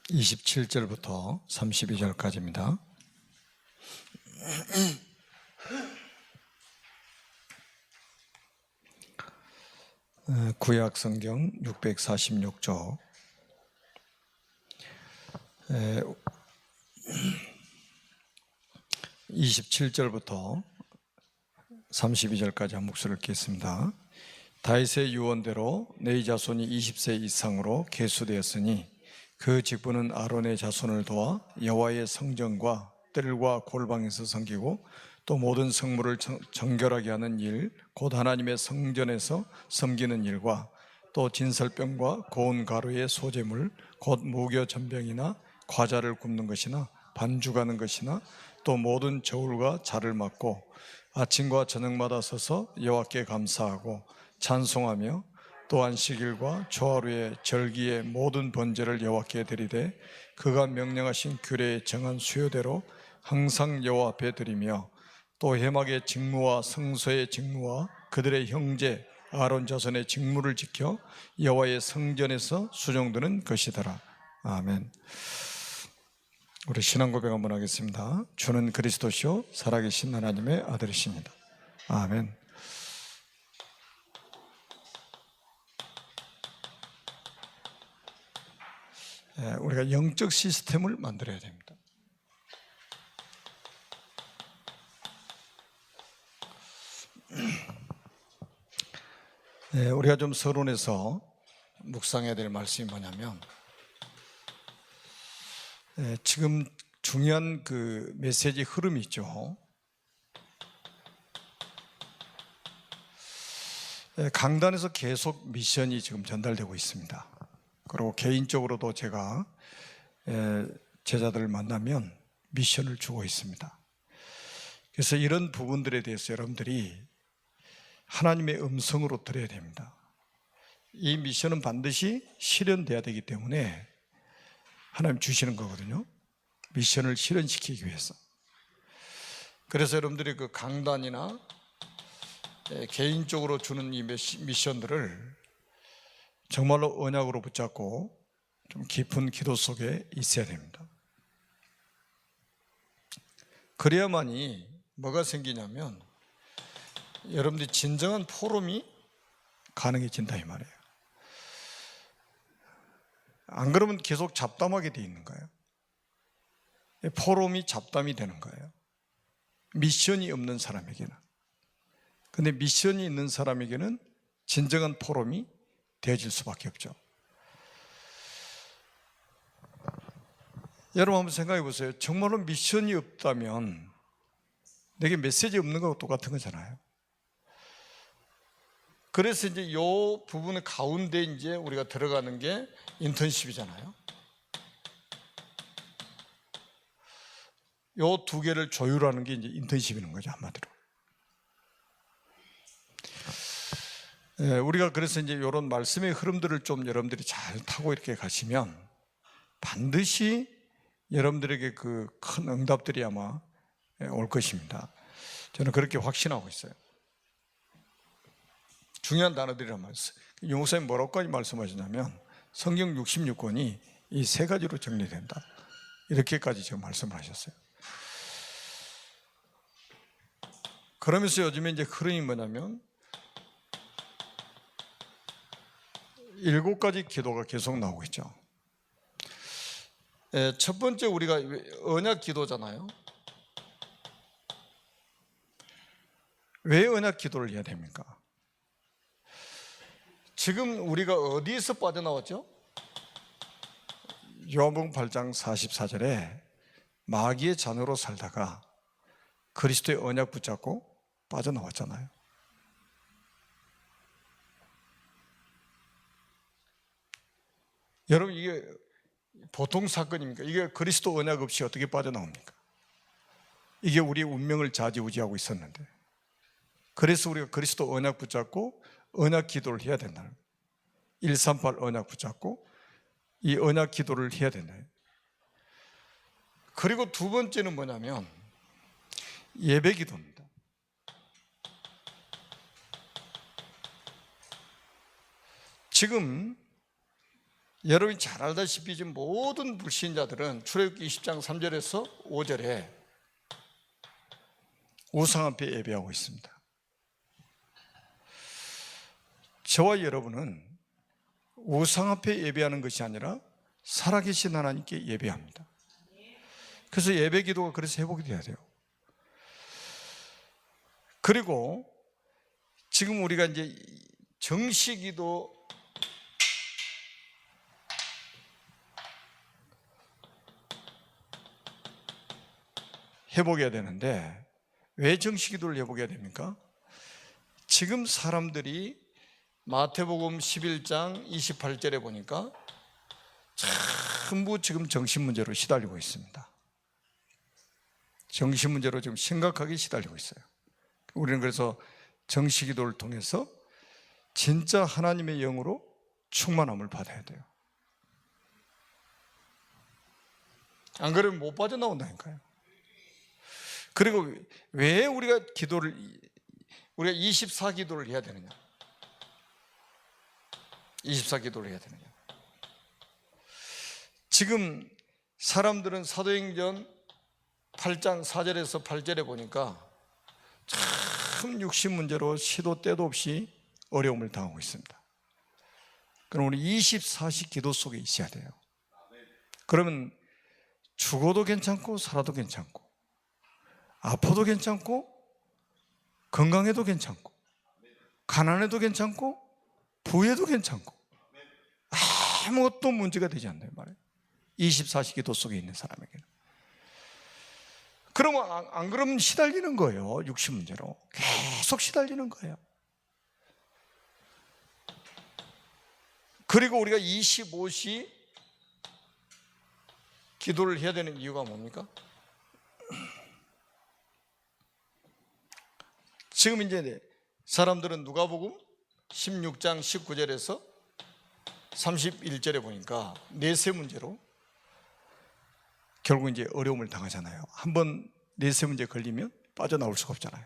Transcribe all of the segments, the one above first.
27절부터 32절까지입니다. 구약 성경 646쪽 27절부터 32절까지 한 목소리를 읽겠습니다. 다윗의 유언대로 네 자손이 20세 이상으로 계수되었으니 그 직분은 아론의 자손을 도와 여호와의 성전과 뜰과 골방에서 섬기고 또 모든 성물을 정결하게 하는 일, 곧 하나님의 성전에서 섬기는 일과 또 진설병과 고운 가루의 소재물, 곧 무교 전병이나 과자를 굽는 것이나 반죽하는 것이나 또 모든 저울과 자를 맡고 아침과 저녁마다 서서 여호와께 감사하고 찬송하며 또 안식일과 초하루의 절기의 모든 번제를 여호와께 드리되 그가 명령하신 규례에 정한 수요대로 항상 여호와 앞에 드리며 또 회막의 직무와 성소의 직무와 그들의 형제 아론 자손의 직무를 지켜 여호와의 성전에서 수종드는 것이더라. 아멘. 우리 신앙 고백 한번 하겠습니다. 주는 그리스도시요 살아계신 하나님의 아들이십니다. 아멘. 우리가 영적 시스템을 만들어야 됩니다. 우리가 좀 서론에서 묵상해야 될 말씀이 뭐냐면 지금 중요한 그 메시지 흐름이 있죠. 강단에서 계속 미션이 지금 전달되고 있습니다. 그리고 개인적으로도 제가 제자들을 만나면 미션을 주고 있습니다. 그래서 이런 부분들에 대해서 여러분들이 하나님의 음성으로 들어야 됩니다. 이 미션은 반드시 실현돼야 되기 때문에 하나님 주시는 거거든요. 미션을 실현시키기 위해서. 그래서 여러분들이 그 강단이나 개인적으로 주는 이 미션들을 정말로 언약으로 붙잡고 좀 깊은 기도 속에 있어야 됩니다. 그래야만이 뭐가 생기냐면 여러분들이 진정한 포럼이 가능해진다 이 말이에요. 안 그러면 계속 잡담하게 돼 있는 거예요. 포럼이 잡담이 되는 거예요. 미션이 없는 사람에게는. 근데 미션이 있는 사람에게는 진정한 포럼이 되어질 수밖에 없죠. 여러분 한번 생각해 보세요. 정말로 미션이 없다면 내게 메시지 없는 거하고 똑같은 거잖아요. 그래서 이제 이 부분 가운데 이제 우리가 들어가는 게 인턴십이잖아요. 이 두 개를 조율하는 게 이제 인턴십이는 거죠, 한마디로. 우리가 그래서 이제 이런 말씀의 흐름들을 좀 여러분들이 잘 타고 이렇게 가시면 반드시 여러분들에게 그 큰 응답들이 아마 올 것입니다. 저는 그렇게 확신하고 있어요. 중요한 단어들이란 말씀. 유 목사님 뭐라고까지 말씀하시냐면 성경 66권이 이 세 가지로 정리된다. 이렇게까지 지금 말씀을 하셨어요. 그러면서 요즘에 이제 흐름이 뭐냐면 7가지 기도가 계속 나오고 있죠. 첫 번째 우리가 언약 기도잖아요. 왜 언약 기도를 해야 됩니까? 지금 우리가 어디에서 빠져나왔죠? 요한복음 8장 44절에 마귀의 자녀로 살다가 그리스도의 언약 붙잡고 빠져나왔잖아요. 여러분 이게 보통 사건입니까? 이게 그리스도 언약 없이 어떻게 빠져나옵니까? 이게 우리의 운명을 좌지우지하고 있었는데 그래서 우리가 그리스도 언약 붙잡고 언약 기도를 해야 된다는 거예요. 138 언약 붙잡고 이 언약 기도를 해야 된다. 그리고 두 번째는 뭐냐면 예배 기도입니다. 지금 여러분이 잘 알다시피 지금 모든 불신자들은 출애굽기 20장 3절에서 5절에 우상 앞에 예배하고 있습니다. 저와 여러분은 우상 앞에 예배하는 것이 아니라 살아계신 하나님께 예배합니다. 그래서 예배 기도가 그래서 회복이 돼야 돼요. 그리고 지금 우리가 이제 정시 기도 회복해야 되는데 왜 정시 기도를 회복해야 됩니까? 지금 사람들이 마태복음 11장 28절에 보니까 전부 지금 정신 문제로 시달리고 있습니다. 정신 문제로 지금 심각하게 시달리고 있어요. 우리는 그래서 정시 기도를 통해서 진짜 하나님의 영으로 충만함을 받아야 돼요. 안 그러면 못 빠져나온다니까요. 그리고 왜 우리가 24기도를 해야 되느냐? 24기도를 해야 되느냐? 지금 사람들은 사도행전 8장 4절에서 8절에 보니까 참 육신 문제로 시도 때도 없이 어려움을 당하고 있습니다. 그럼 우리 24시 기도 속에 있어야 돼요. 그러면 죽어도 괜찮고 살아도 괜찮고 아파도 괜찮고 건강해도 괜찮고 가난해도 괜찮고 부해도 괜찮고 아무것도 문제가 되지 않는 말이에요. 24시 기도 속에 있는 사람에게는. 그러면 안 그러면 시달리는 거예요. 육신 문제로 계속 시달리는 거예요. 그리고 우리가 25시 기도를 해야 되는 이유가 뭡니까? 지금 이제 사람들은 누가복음 16장 19절에서 31절에 보니까 내세 문제로 결국 이제 어려움을 당하잖아요. 한번 내세 문제 걸리면 빠져나올 수가 없잖아요.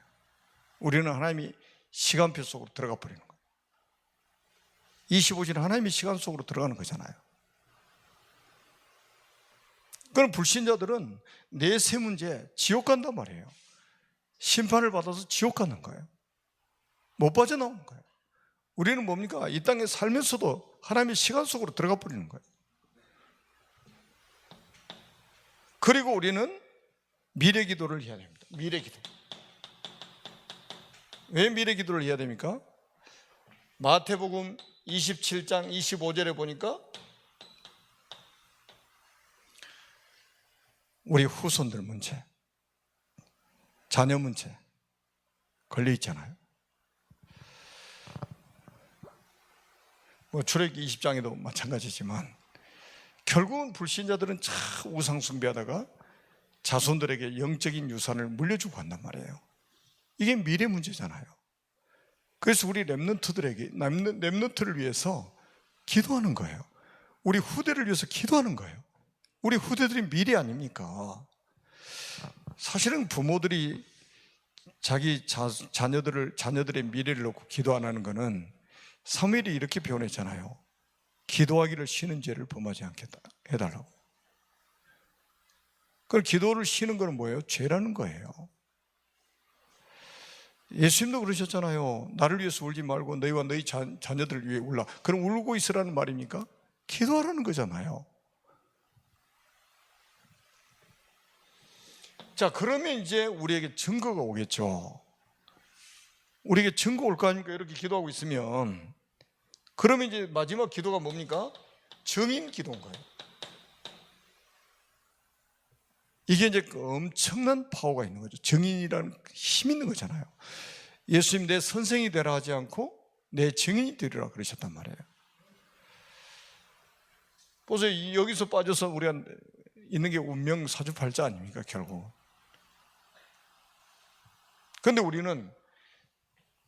우리는 하나님이 시간표 속으로 들어가 버리는 거예요. 25시는 하나님의 시간 속으로 들어가는 거잖아요. 그럼 불신자들은 내세 문제 지옥 간단 말이에요. 심판을 받아서 지옥 가는 거예요. 못 빠져나오는 거예요. 우리는 뭡니까? 이 땅에 살면서도 하나님의 시간 속으로 들어가 버리는 거예요. 그리고 우리는 미래 기도를 해야 됩니다. 미래 기도. 왜 미래 기도를 해야 됩니까? 마태복음 27장 25절에 보니까 우리 후손들 문제, 자녀 문제 걸려 있잖아요. 출애굽기 20장에도 마찬가지지만 결국은 불신자들은 참 우상 숭배하다가 자손들에게 영적인 유산을 물려주고 간단 말이에요. 이게 미래 문제잖아요. 그래서 우리 렘넌트를 위해서 기도하는 거예요. 우리 후대를 위해서 기도하는 거예요. 우리 후대들이 미래 아닙니까? 사실은 부모들이 자기 자녀들의 미래를 놓고 기도 안 하는 거는 사무엘이 이렇게 표현했잖아요. 기도하기를 쉬는 죄를 범하지 않게 해달라고. 그럼 기도를 쉬는 건 뭐예요? 죄라는 거예요. 예수님도 그러셨잖아요. 나를 위해서 울지 말고 너희와 너희 자녀들을 위해 울라. 그럼 울고 있으라는 말입니까? 기도하라는 거잖아요. 자, 그러면 이제 우리에게 증거가 오겠죠. 우리에게 증거 올 거 아닙니까? 이렇게 기도하고 있으면. 그러면 이제 마지막 기도가 뭡니까? 증인 기도인 거예요. 이게 이제 엄청난 파워가 있는 거죠. 증인이라는 힘이 있는 거잖아요. 예수님 내 선생이 되라 하지 않고 내 증인이 되리라 그러셨단 말이에요. 보세요. 여기서 빠져서 우리가 있는 게 운명 사주팔자 아닙니까? 결국. 그런데 우리는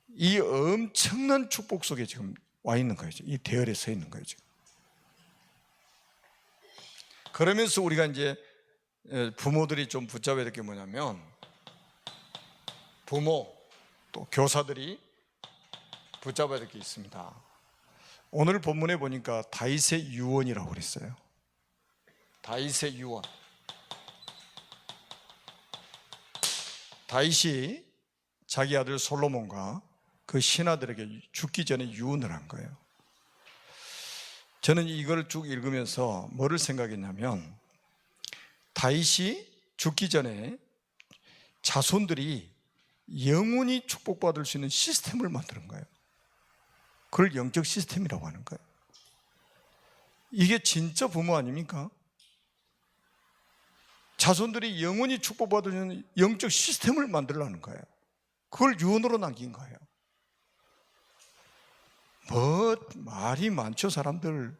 이 엄청난 축복 속에 지금 와 있는 거예요. 이 대열에 서 있는 거예요. 지금. 그러면서 우리가 이제 부모들이 좀 붙잡아야 될 게 뭐냐면, 부모 또 교사들이 붙잡아야 될 게 있습니다. 오늘 본문에 보니까 다윗의 유언이라고 그랬어요. 다윗의 유언. 다윗이 자기 아들 솔로몬과 그 신하들에게 죽기 전에 유언을 한 거예요. 저는 이걸 쭉 읽으면서 뭐를 생각했냐면, 다윗이 죽기 전에 자손들이 영원히 축복받을 수 있는 시스템을 만드는 거예요. 그걸 영적 시스템이라고 하는 거예요. 이게 진짜 부모 아닙니까? 자손들이 영원히 축복받을 수 있는 영적 시스템을 만들라는 거예요. 그걸 유언으로 남긴 거예요. 뭐 말이 많죠, 사람들.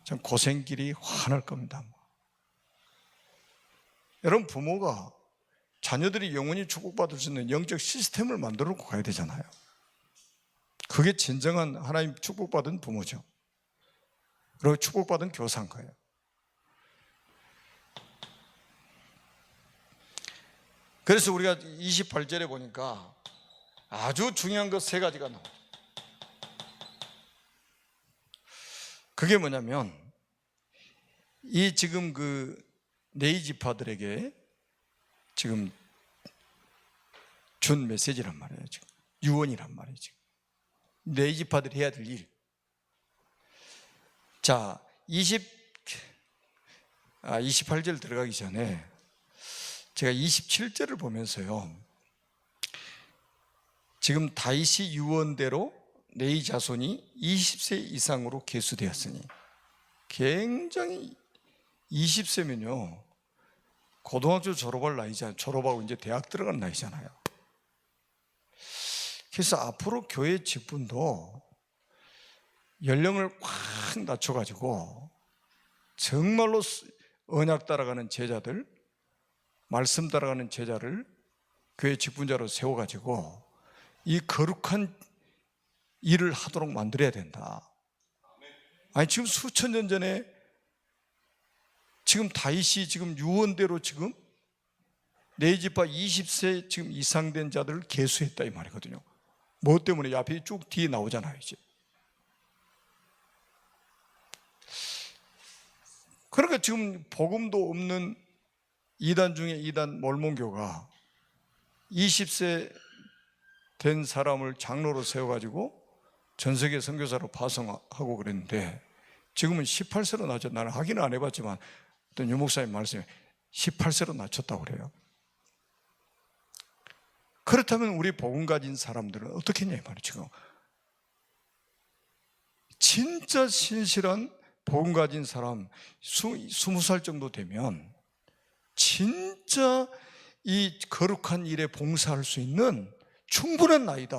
참 고생길이 환할 겁니다. 여러분, 부모가 자녀들이 영원히 축복받을 수 있는 영적 시스템을 만들어 놓고 가야 되잖아요. 그게 진정한 하나님 축복받은 부모죠. 그리고 축복받은 교사인 거예요. 그래서 우리가 28절에 보니까 아주 중요한 것 세 가지가 나와요. 그게 뭐냐면, 이 지금 그 네이 지파들에게 지금 준 메시지란 말이에요. 지금 유언이란 말이죠. 네이 지파들이 해야 될 일. 자, 28절 들어가기 전에 제가 27절을 보면서요, 지금 다윗이 유언대로 네이 자손이 20세 이상으로 계수되었으니, 굉장히 20세면요 고등학교 졸업할 나이잖아요. 졸업하고 이제 대학 들어간 나이잖아요. 그래서 앞으로 교회 직분도 연령을 확 낮춰가지고 정말로 언약 따라가는 제자들, 말씀 따라가는 제자를 교회 직분자로 세워가지고 이 거룩한 일을 하도록 만들어야 된다. 아니, 지금 수천 년 전에 지금 다윗이 지금 유언대로 지금 네이 지파 20세 지금 이상 된 자들을 계수했다 이 말이거든요. 뭐 때문에? 앞에 쭉 뒤에 나오잖아요. 이제 그러니까 지금 복음도 없는 이단 중에 이단 몰몬교가 20세 된 사람을 장로로 세워가지고 전 세계 선교사로 파송하고 그랬는데, 지금은 18세로 낮췄. 나는 확인을 안 해봤지만 어떤 유목사님 말씀에 18세로 낮췄다고 그래요. 그렇다면 우리 복음 가진 사람들은 어떻게 했냐 이 말이에요. 지금 진짜 신실한 복음 가진 사람 20살 정도 되면 진짜 이 거룩한 일에 봉사할 수 있는 충분한 나이다.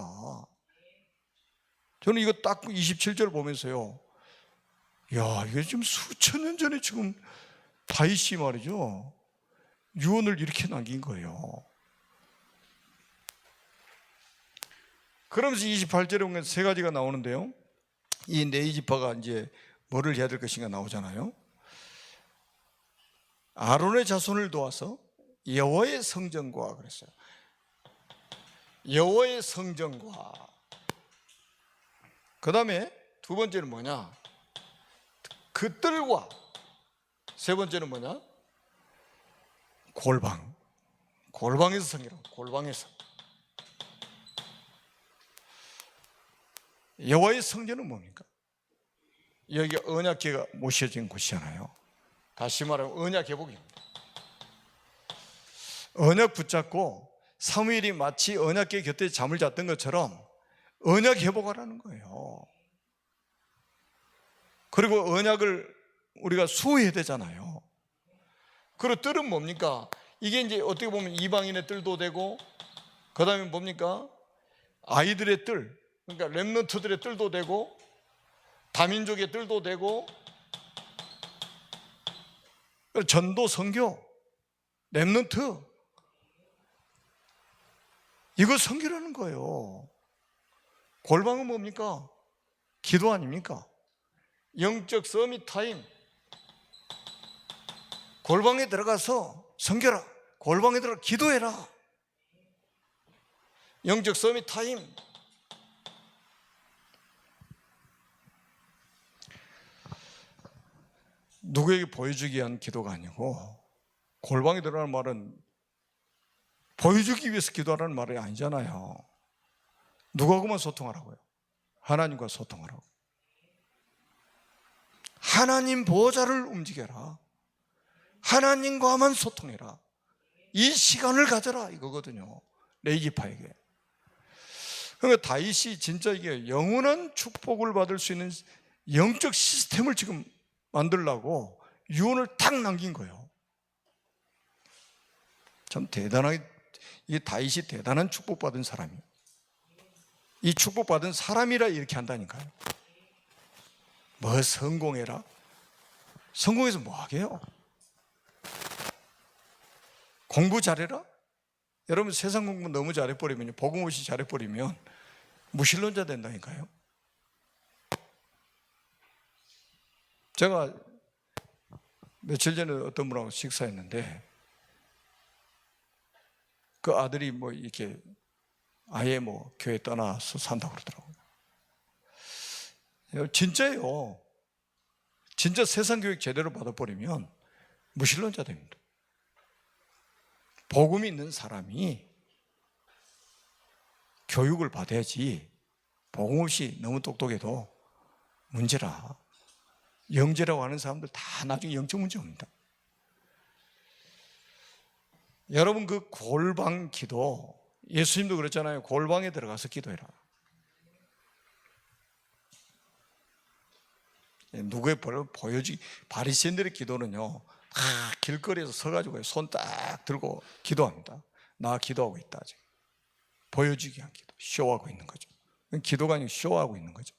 저는 이거 딱 27절 보면서요, 야, 이게 지금 수천 년 전에 지금 다윗이 말이죠, 유언을 이렇게 남긴 거예요. 그러면서 28절에 보면 세 가지가 나오는데요, 이 네이 지파가 이제 뭐를 해야 될 것인가 나오잖아요. 아론의 자손을 도와서 여호와의 성전과 그랬어요. 여호와의 성전과, 그 다음에 두 번째는 뭐냐, 그 뜰과, 세 번째는 뭐냐, 골방에서 성기라고. 골방에서. 여호와의 성전은 뭡니까? 여기 언약궤가 모셔진 곳이잖아요. 다시 말하면 언약 회복입니다. 언약 붙잡고 사무엘이 마치 언약궤 곁에 잠을 잤던 것처럼 언약 회복하라는 거예요. 그리고 언약을 우리가 수호해야 되잖아요. 그리고 뜰은 뭡니까? 이게 이제 어떻게 보면 이방인의 뜰도 되고, 그 다음에 뭡니까? 아이들의 뜰, 그러니까 렘넌트들의 뜰도 되고, 다민족의 뜰도 되고, 전도, 선교, 렘넌트, 이거 선교라는 거예요. 골방은 뭡니까? 기도 아닙니까? 영적 서밋 타임. 골방에 들어가서 선교라. 골방에 들어가 기도해라. 영적 서밋 타임. 누구에게 보여주기 위한 기도가 아니고, 골방에 들어가는 말은 보여주기 위해서 기도하라는 말이 아니잖아요. 누구하고만 소통하라고요? 하나님과 소통하라고. 하나님 보좌를 움직여라. 하나님과만 소통해라. 이 시간을 가져라 이거거든요, 레이기파에게. 그러니까 다윗이 진짜 이게 영원한 축복을 받을 수 있는 영적 시스템을 지금 만들려고 유언을 탁 남긴 거예요. 참 대단하게, 이 다윗이 대단한 축복받은 사람이에요. 이 축복받은 사람이라 이렇게 한다니까요. 뭐 성공해라? 성공해서 뭐 하게요? 공부 잘해라? 여러분 세상 공부 너무 잘해버리면, 복음 없이 잘해버리면 무신론자 된다니까요. 제가 며칠 전에 어떤 분하고 식사했는데 그 아들이 뭐 이렇게 아예 뭐 교회 떠나서 산다고 그러더라고요. 진짜예요. 진짜 세상 교육 제대로 받아버리면 무신론자 됩니다. 복음이 있는 사람이 교육을 받아야지, 복음 없이 너무 똑똑해도 문제라. 영재라고 하는 사람들 다 나중에 영적 문제 옵니다. 여러분 그 골방 기도, 예수님도 그랬잖아요. 골방에 들어가서 기도해라. 누구의 보여주기, 바리새인들의 기도는요, 다 길거리에서 서가지고 손 딱 들고 기도합니다. 나 기도하고 있다. 지금 보여주기 위한 기도, 쇼하고 있는 거죠. 기도가 아니고 쇼하고 있는 거죠.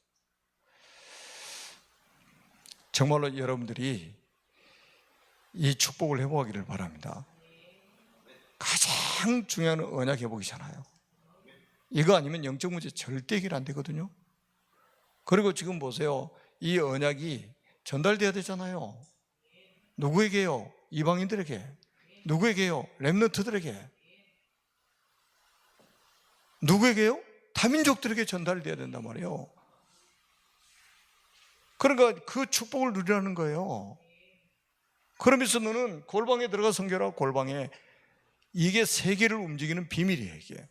정말로 여러분들이 이 축복을 회복하기를 바랍니다. 가장 중요한 언약 회복이잖아요. 이거 아니면 영적 문제 절대 해결 안 되거든요. 그리고 지금 보세요. 이 언약이 전달돼야 되잖아요. 누구에게요? 이방인들에게. 누구에게요? 렘넌트들에게. 누구에게요? 다민족들에게 전달돼야 된단 말이에요. 그러니까 그 축복을 누리라는 거예요. 그러면서 너는 골방에 들어가 섬겨라. 골방에. 이게 세계를 움직이는 비밀이에요.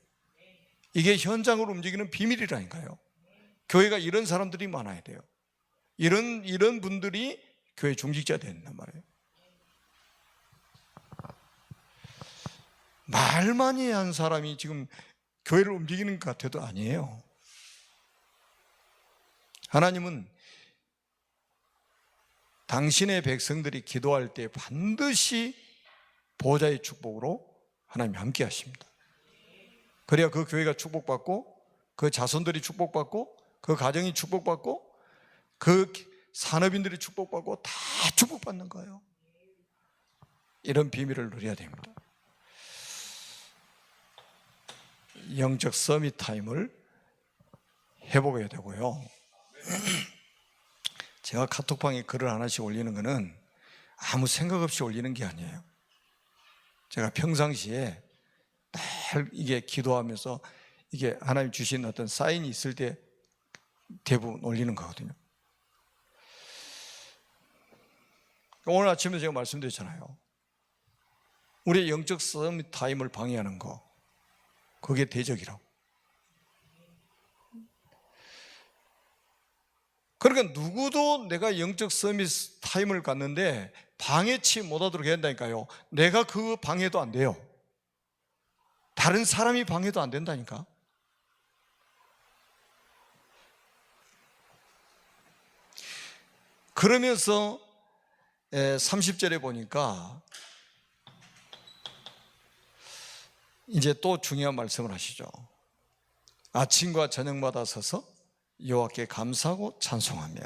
이게 현장을 움직이는 비밀이라니까요. 교회가 이런 사람들이 많아야 돼요. 이런 분들이 교회 중직자 된단 말이에요. 말 많이 한 사람이 지금 교회를 움직이는 것 같아도 아니에요. 하나님은 당신의 백성들이 기도할 때 반드시 보좌의 축복으로 하나님이 함께 하십니다. 그래야 그 교회가 축복받고, 그 자손들이 축복받고, 그 가정이 축복받고, 그 산업인들이 축복받고 다 축복받는 거예요. 이런 비밀을 누려야 됩니다. 영적 서밋 타임을 회복해야 되고요. 제가 카톡방에 글을 하나씩 올리는 거는 아무 생각 없이 올리는 게 아니에요. 제가 평상시에 늘 이게 기도하면서 이게 하나님 주신 어떤 사인이 있을 때 대부분 올리는 거거든요. 오늘 아침에 제가 말씀드렸잖아요. 우리의 영적 서밋 타임을 방해하는 거, 그게 대적이라고. 그러니까 누구도 내가 영적 서밋 타임을 갖는데 방해치 못하도록 해야 한다니까요. 내가 그 방해도 안 돼요. 다른 사람이 방해도 안 된다니까. 그러면서 30절에 보니까 이제 또 중요한 말씀을 하시죠. 아침과 저녁마다 서서 여호와께 감사하고 찬송하며.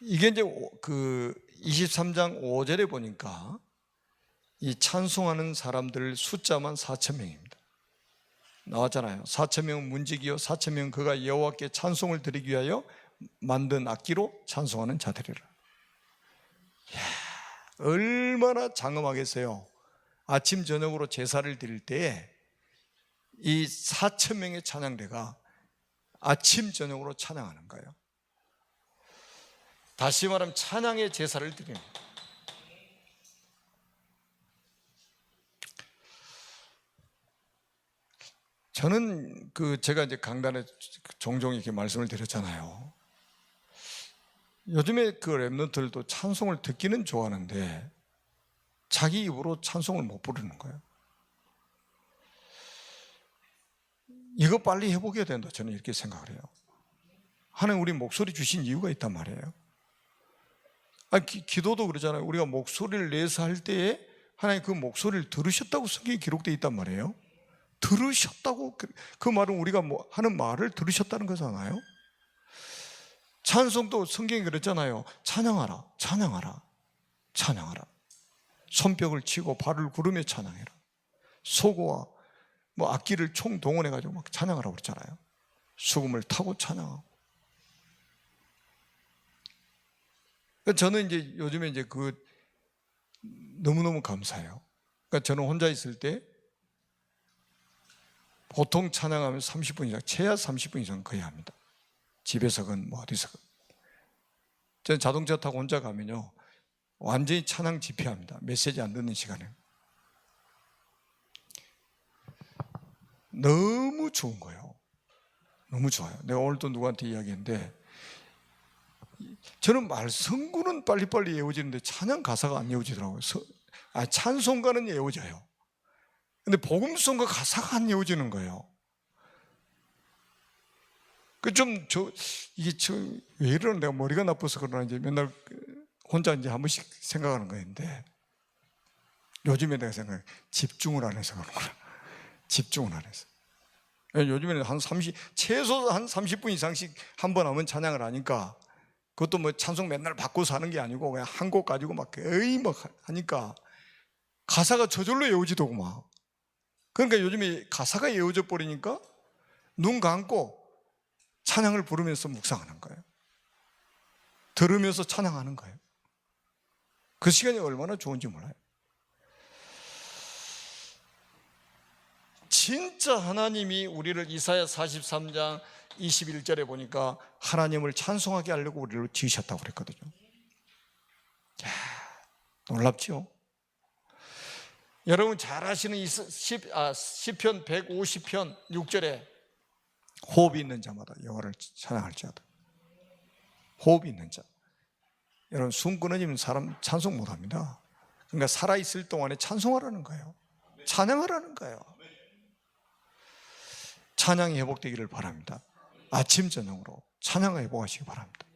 이게 이제 그 23장 5절에 보니까 이 찬송하는 사람들 숫자만 4,000명입니다. 나왔잖아요. 4,000명은 문지기요 4,000명은 그가 여호와께 찬송을 드리기 위하여 만든 악기로 찬송하는 자들이라. 이야, 얼마나 장엄하겠어요. 아침 저녁으로 제사를 드릴 때에 이 4,000명의 찬양대가 아침 저녁으로 찬양하는 거예요. 다시 말하면 찬양의 제사를 드립니다. 저는 제가 이제 강단에 종종 이렇게 말씀을 드렸잖아요. 요즘에 랩런트들도 찬송을 듣기는 좋아하는데 자기 입으로 찬송을 못 부르는 거예요. 이거 빨리 회복해야 된다, 저는 이렇게 생각을 해요. 하나님 우리 목소리 주신 이유가 있단 말이에요. 기도도 그러잖아요. 우리가 목소리를 내서 할 때에 하나님 그 목소리를 들으셨다고 성경에 기록되어 있단 말이에요. 들으셨다고, 그 말은 우리가 하는 말을 들으셨다는 거잖아요. 찬송도 성경에 그랬잖아요. 찬양하라, 찬양하라, 찬양하라. 손뼉을 치고 발을 구르며 찬양해라. 소고와 악기를 총동원해가지고 막 찬양하라고 그랬잖아요. 수금을 타고 찬양하고. 저는 이제 요즘에 이제 너무너무 감사해요. 그러니까 저는 혼자 있을 때 보통 찬양하면 30분 이상, 최하 30분 이상 거의 합니다. 집에서건 어디서건. 저는 자동차 타고 혼자 가면요, 완전히 찬양 집회합니다. 메시지 안 듣는 시간에. 너무 좋은 거예요. 너무 좋아요. 내가 오늘도 누구한테 이야기했는데, 저는 말성구는 빨리빨리 외워지는데 찬양 가사가 안 외워지더라고요. 찬송가는 외워져요. 근데 복음송과 가사가 안 외워지는 거예요. 왜 이러는, 내가 머리가 나빠서 그러나 이제 맨날 혼자 이제 한 번씩 생각하는 거였는데, 요즘에 내가 생각해, 집중을 안 해서 그런구나. 집중을 안 해서. 요즘에는 최소 한 30분 이상씩 한 번 하면 찬양을 하니까, 그것도 찬송 맨날 바꿔서 하는 게 아니고 그냥 한 곡 가지고 거의 하니까 가사가 저절로 외워지더고 막. 그러니까 요즘에 가사가 외워져 버리니까 눈 감고 찬양을 부르면서 묵상하는 거예요. 들으면서 찬양하는 거예요. 그 시간이 얼마나 좋은지 몰라요. 진짜 하나님이 우리를 이사야 43장 21절에 보니까 하나님을 찬송하게 하려고 우리를 지으셨다고 그랬거든요. 놀랍죠? 여러분 잘 아시는 시편 150편 6절에 호흡이 있는 자마다 여호와를 찬양할지어다. 호흡이 있는 자. 여러분 숨 끊어지면 사람 찬송 못합니다. 그러니까 살아있을 동안에 찬송하라는 거예요. 찬양하라는 거예요. 찬양이 회복되기를 바랍니다. 아침 저녁으로 찬양을 회복하시기 바랍니다.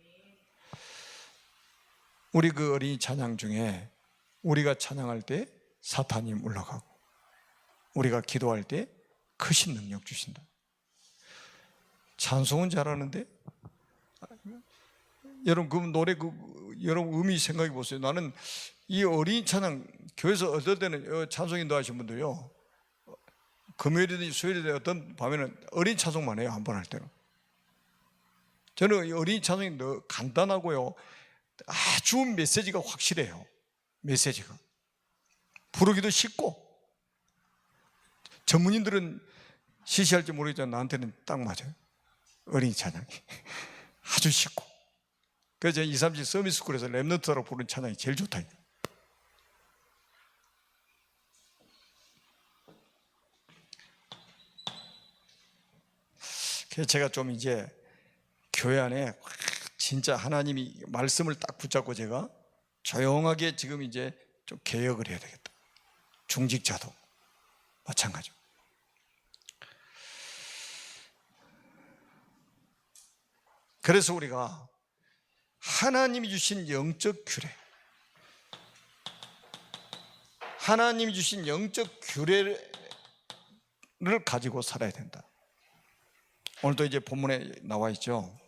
우리 어린이 찬양 중에 우리가 찬양할 때 사탄이 물러가고, 우리가 기도할 때 크신 능력 주신다. 찬송은 잘하는데 여러분 노래 여러분 의미 생각해 보세요. 나는 이 어린이 찬양 교회에서 어떨 때는 찬송 인도하신 분들요, 금요일이든 수요일이든 어떤 밤에는 어린이 찬송만 해요. 한 번 할 때는. 저는 어린이 찬송이 너무 간단하고요, 아주 메시지가 확실해요. 메시지가 부르기도 쉽고, 전문인들은 시시할지 모르겠지만 나한테는 딱 맞아요. 어린이 찬양이 아주 쉽고. 그래서 제가 237 서밋스쿨에서 랩런트라고 부르는 찬양이 제일 좋다. 그래서 제가 좀 이제 교회 안에 진짜 하나님이 말씀을 딱 붙잡고 제가 조용하게 지금 이제 좀 개혁을 해야 되겠다. 중직자도 마찬가지고. 그래서 우리가 하나님이 주신 영적 규례, 하나님이 주신 영적 규례를 가지고 살아야 된다. 오늘도 이제 본문에 나와 있죠.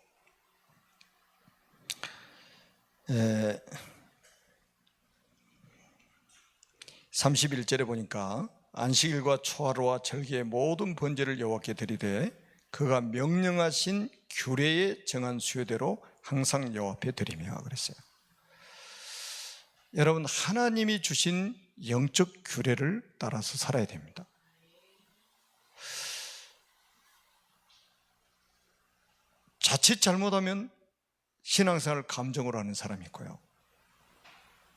31절에 보니까 안식일과 초하루와 절기의 모든 번제를 여호와께 드리되 그가 명령하신 규례에 정한 수요대로 항상 여호와 앞에 드리며 그랬어요. 여러분 하나님이 주신 영적 규례를 따라서 살아야 됩니다. 자칫 잘못하면 신앙생활을 감정으로 하는 사람이 있고요.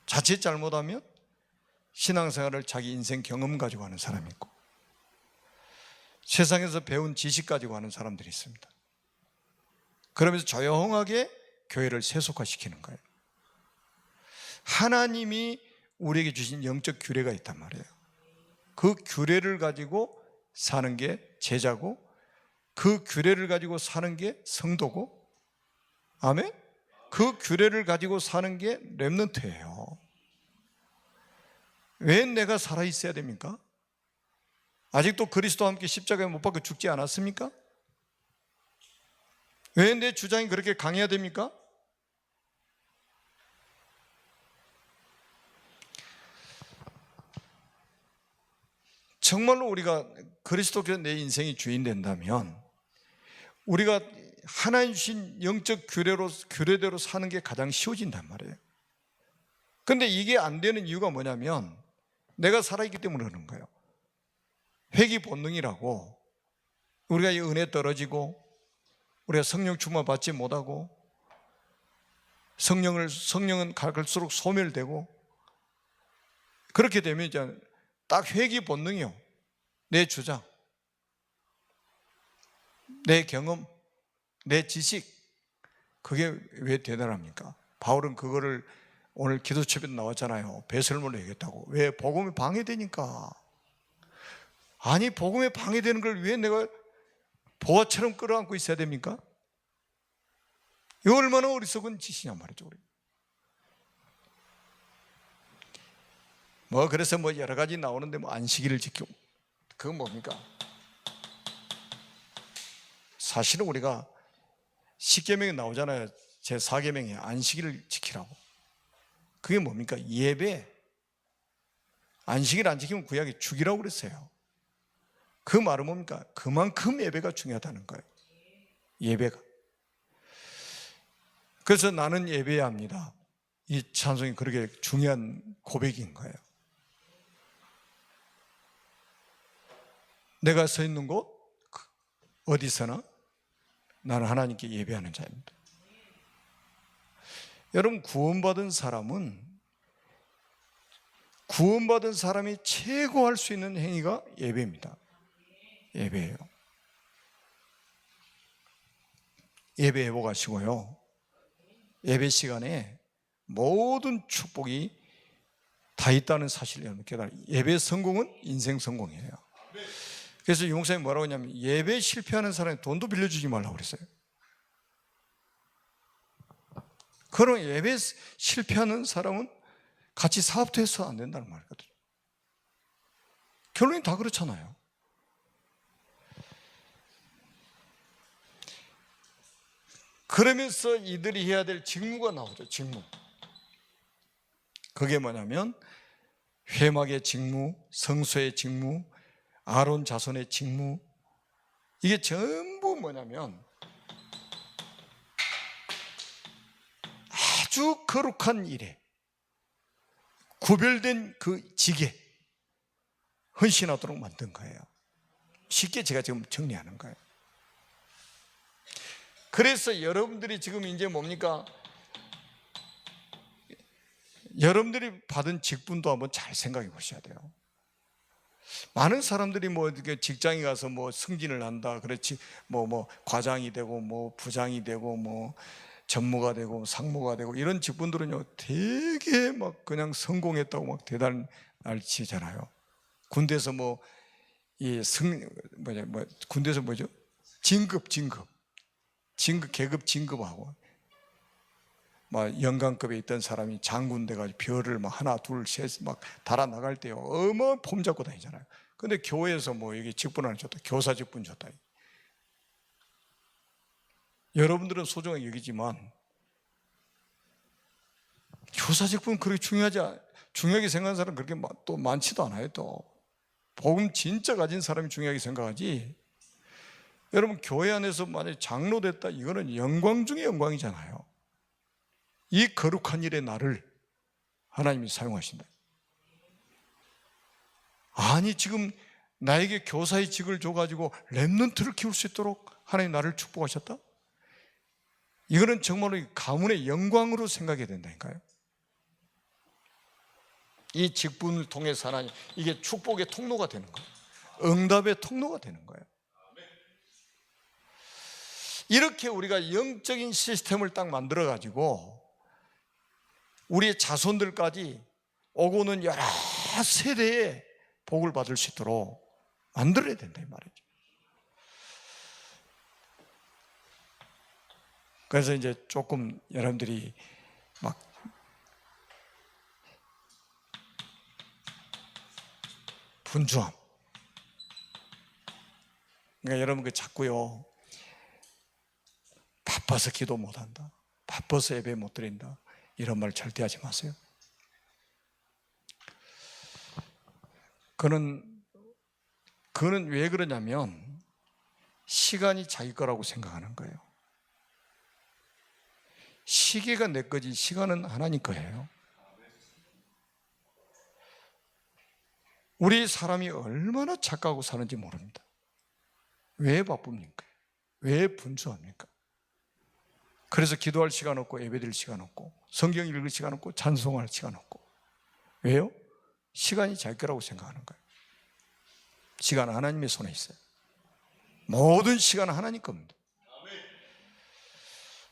자칫 잘못하면 신앙생활을 자기 인생 경험 가지고 하는 사람이 있고, 세상에서 배운 지식 가지고 하는 사람들이 있습니다. 그러면서 조용하게 교회를 세속화시키는 거예요. 하나님이 우리에게 주신 영적 규례가 있단 말이에요. 그 규례를 가지고 사는 게 제자고, 그 규례를 가지고 사는 게 성도고, 아멘? 그 규례를 가지고 사는 게 렘넌트예요. 왜 내가 살아있어야 됩니까? 아직도 그리스도와 함께 십자가에 못 박혀 죽지 않았습니까? 왜 내 주장이 그렇게 강해야 됩니까? 정말로 우리가 그리스도께서 내 인생이 주인 된다면 우리가 하나님 주신 영적 규례대로 사는 게 가장 쉬워진단 말이에요. 근데 이게 안 되는 이유가 뭐냐면 내가 살아있기 때문에 그러는 거예요. 회귀 본능이라고, 우리가 이 은혜 떨어지고 우리가 성령 충만 받지 못하고 성령은 갈수록 소멸되고, 그렇게 되면 이제 딱 회귀 본능이요. 내 주장, 내 경험, 내 지식, 그게 왜 대단합니까? 바울은 그거를 오늘 기도처에도 나왔잖아요. 배설물로 얘기했다고. 왜? 복음이 방해되니까. 아니, 복음에 방해되는 걸 왜 내가 보화처럼 끌어안고 있어야 됩니까? 이거 얼마나 어리석은 짓이냐 말이죠. 그래서 여러 가지 나오는데 안식일을 지키고, 그건 뭡니까? 사실은 우리가 십계명에 나오잖아요. 제 4계명에 안식일을 지키라고. 그게 뭡니까? 예배. 안식일 안 지키면 구약에 죽이라고 그랬어요. 그 말은 뭡니까? 그만큼 예배가 중요하다는 거예요. 예배가. 그래서 나는 예배해야 합니다. 이 찬송이 그렇게 중요한 고백인 거예요. 내가 서 있는 곳 어디서나 나는 하나님께 예배하는 자입니다. 여러분, 구원받은 사람이 최고 할 수 있는 행위가 예배입니다. 예배예요. 예배 회복하시고요. 예배 시간에 모든 축복이 다 있다는 사실을 여러분 깨달아요. 예배 성공은 인생 성공이에요. 그래서 유목사님이 뭐라고 했냐면 예배 실패하는 사람이 돈도 빌려주지 말라고 그랬어요. 그럼 예배 실패하는 사람은 같이 사업도 해서 안 된다는 말이거든요. 결론이 다 그렇잖아요. 그러면서 이들이 해야 될 직무가 나오죠. 직무. 그게 뭐냐면 회막의 직무, 성소의 직무, 아론 자손의 직무. 이게 전부 뭐냐면 아주 거룩한 일에 구별된 그 직에 헌신하도록 만든 거예요. 쉽게 제가 지금 정리하는 거예요. 그래서 여러분들이 지금 이제 뭡니까? 여러분들이 받은 직분도 한번 잘 생각해 보셔야 돼요. 많은 사람들이 이렇게 직장에 가서 승진을 한다, 그렇지, 과장이 되고, 부장이 되고, 전무가 되고, 상무가 되고, 이런 직분들은요, 되게 그냥 성공했다고 대단할치잖아요. 군대에서 군대에서 뭐죠? 계급 진급하고, 영관급에 있던 사람이 장군 돼가지고 별을 하나, 둘, 셋 달아 나갈 때요, 폼 잡고 다니잖아요. 근데 교회에서 이게 직분 하나 줬다, 교사 직분 줬다. 여러분들은 소중하게 여기지만 교사 직분 그렇게 중요하게 생각하는 사람 그렇게 또 많지도 않아요. 또 복음 진짜 가진 사람이 중요하게 생각하지. 여러분, 교회 안에서 만약에 장로 됐다, 이거는 영광 중에 영광이잖아요. 이 거룩한 일에 나를 하나님이 사용하신다. 아니, 지금 나에게 교사의 직을 줘가지고 렘넌트를 키울 수 있도록 하나님 나를 축복하셨다? 이거는 정말로 가문의 영광으로 생각해야 된다니까요. 이 직분을 통해서 하나님, 이게 축복의 통로가 되는 거예요. 응답의 통로가 되는 거예요. 이렇게 우리가 영적인 시스템을 딱 만들어 가지고 우리의 자손들까지 오고는 여러 세대의 복을 받을 수 있도록 만들어야 된다 이 말이죠. 그래서 이제 조금 여러분들이 막 분주함. 그러니까 여러분 그 자꾸요, 바빠서 기도 못한다, 바빠서 예배 못 드린다, 이런 말 절대 하지 마세요. 그는 왜 그러냐면 시간이 자기 거라고 생각하는 거예요. 시계가 내 거지 시간은 하나님 거예요. 우리 사람이 얼마나 착각하고 사는지 모릅니다. 왜 바쁩니까? 왜 분주합니까? 그래서 기도할 시간 없고 예배드릴 시간 없고 성경 읽을 시간 없고 찬송할 시간 없고. 왜요? 시간이 자기 거라고 생각하는 거예요. 시간은 하나님의 손에 있어요. 모든 시간은 하나님 겁니다.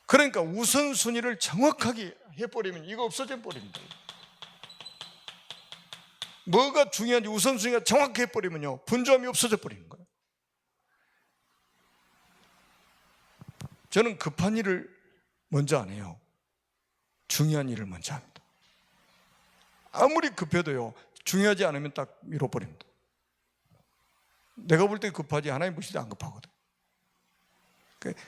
그러니까 우선순위를 정확하게 해버리면 이거 없어져 버립니다. 뭐가 중요한지 우선순위가 정확히 해버리면요, 분주함이 없어져 버리는 거예요. 저는 급한 일을 먼저 안 해요. 중요한 일을 먼저 합니다. 아무리 급해도요, 중요하지 않으면 딱 밀어버립니다. 내가 볼 때 급하지 하나님 보실 때 안 급하거든.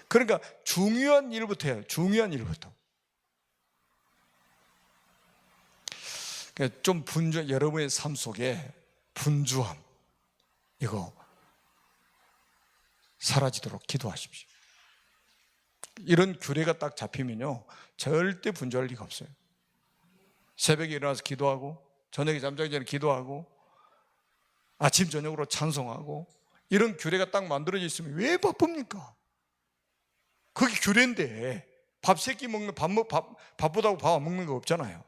그러니까 중요한 일부터 해요. 중요한 일부터. 좀 여러분의 삶 속에 분주함, 이거 사라지도록 기도하십시오. 이런 규례가 딱 잡히면요, 절대 분주할 리가 없어요. 새벽에 일어나서 기도하고, 저녁에 잠자기 전에 기도하고, 아침 저녁으로 찬송하고, 이런 규례가 딱 만들어져 있으면 왜 바쁩니까? 그게 규례인데 밥 세끼 먹는 바쁘다고 밥 안 먹는 거 없잖아요.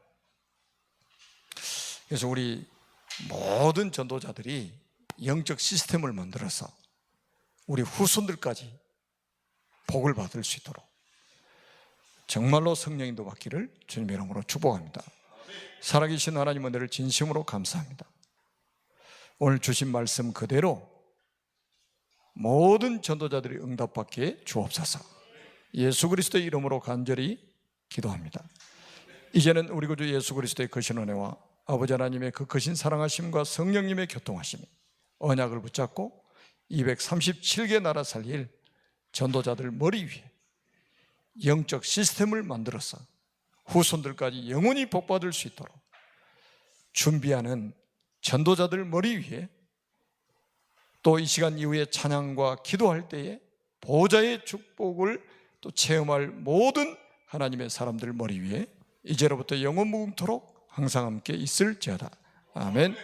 그래서 우리 모든 전도자들이 영적 시스템을 만들어서 우리 후손들까지 복을 받을 수 있도록 정말로 성령인도 받기를 주님의 이름으로 축복합니다. 살아계신 하나님 은혜를 진심으로 감사합니다. 오늘 주신 말씀 그대로 모든 전도자들이 응답받게 주옵소서. 예수 그리스도의 이름으로 간절히 기도합니다. 이제는 우리 구주 예수 그리스도의 크신 은혜와 아버지 하나님의 그 크신 사랑하심과 성령님의 교통하심이 언약을 붙잡고 237개 나라 살릴 전도자들 머리 위에 영적 시스템을 만들어서 후손들까지 영원히 복받을 수 있도록 준비하는 전도자들 머리 위에, 또 이 시간 이후에 찬양과 기도할 때에 보좌의 축복을 또 체험할 모든 하나님의 사람들 머리 위에 이제로부터 영원 무궁토록 항상 함께 있을지어다. 아멘.